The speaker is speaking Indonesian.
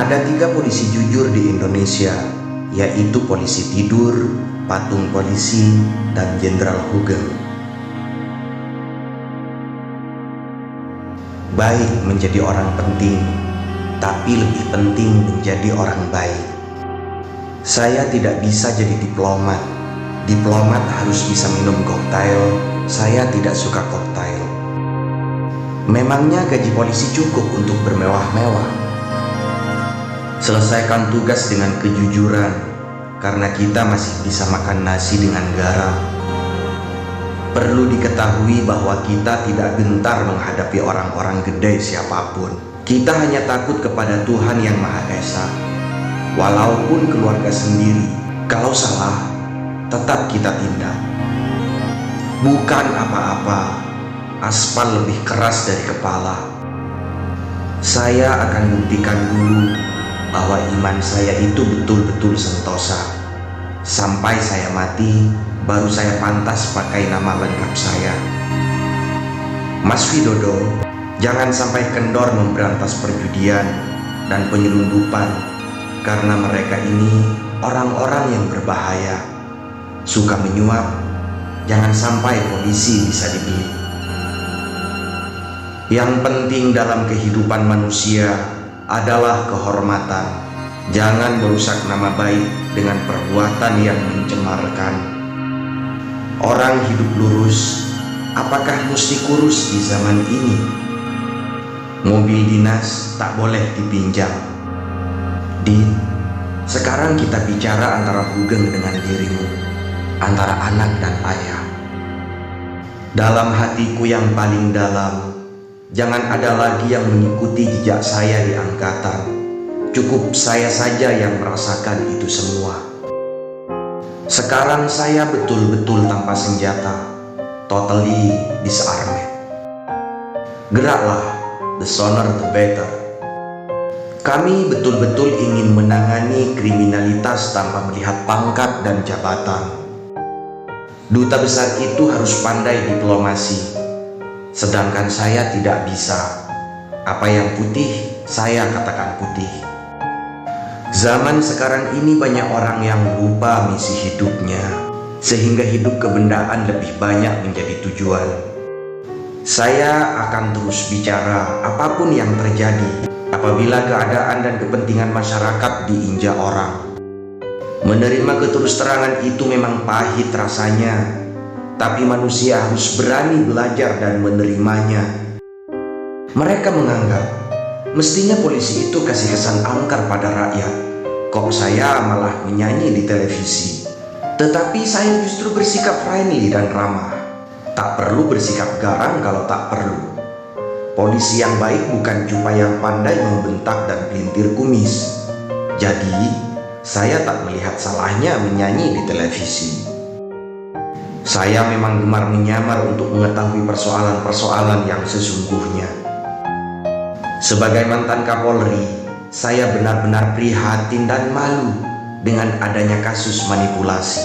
Ada 3 polisi jujur di Indonesia, yaitu polisi tidur, patung polisi, dan Jenderal Hugeng. Baik menjadi orang penting, tapi lebih penting menjadi orang baik. Saya tidak bisa jadi diplomat. Diplomat harus bisa minum koktail. Saya tidak suka koktail. Memangnya gaji polisi cukup untuk bermewah-mewah? Selesaikan tugas dengan kejujuran, karena kita masih bisa makan nasi dengan garam. Perlu diketahui bahwa kita tidak gentar menghadapi orang-orang gede siapapun. Kita hanya takut kepada Tuhan yang Maha Esa. Walaupun keluarga sendiri, kalau salah, tetap kita tindak. Bukan apa-apa, aspal lebih keras dari kepala. Saya akan buktikan dulu bahwa iman saya itu betul-betul sentosa. Sampai saya mati, baru saya pantas pakai nama lengkap saya. Mas Widodo, jangan sampai kendor memberantas perjudian dan penyelundupan, karena mereka ini orang-orang yang berbahaya. Suka menyuap, jangan sampai polisi bisa dibeli. Yang penting dalam kehidupan manusia adalah kehormatan. Jangan merusak nama baik dengan perbuatan yang mencemarkan. Orang hidup lurus, apakah mesti kurus di zaman ini? Mobil dinas tak boleh dipinjam. Din, sekarang kita bicara antara Hugeng dengan dirimu, antara anak dan ayah. Dalam hatiku yang paling dalam, jangan ada lagi yang mengikuti jejak saya di angkatan. Cukup saya saja yang merasakan itu semua. Sekarang saya betul-betul tanpa senjata, totally disarmed. Geraklah, the sooner the better. Kami betul-betul ingin menangani kriminalitas tanpa melihat pangkat dan jabatan. Duta besar itu harus pandai diplomasi, sedangkan saya tidak bisa. Apa yang putih, saya katakan putih. Zaman sekarang ini banyak orang yang lupa misi hidupnya, sehingga hidup kebendaan lebih banyak menjadi tujuan. Saya akan terus bicara apapun yang terjadi apabila keadaan dan kepentingan masyarakat diinjak orang. Menerima keterus-terangan itu memang pahit rasanya, tapi manusia harus berani belajar dan menerimanya. Mereka menganggap mestinya polisi itu kasih kesan angker pada rakyat. Kok saya malah menyanyi di televisi? Tetapi saya justru bersikap friendly dan ramah. Tak perlu bersikap garang kalau tak perlu. Polisi yang baik bukan cuma yang pandai membentak dan pelintir kumis. Jadi, saya tak melihat salahnya menyanyi di televisi. Saya memang gemar menyamar untuk mengetahui persoalan-persoalan yang sesungguhnya. Sebagai mantan Kapolri, saya benar-benar prihatin dan malu dengan adanya kasus manipulasi.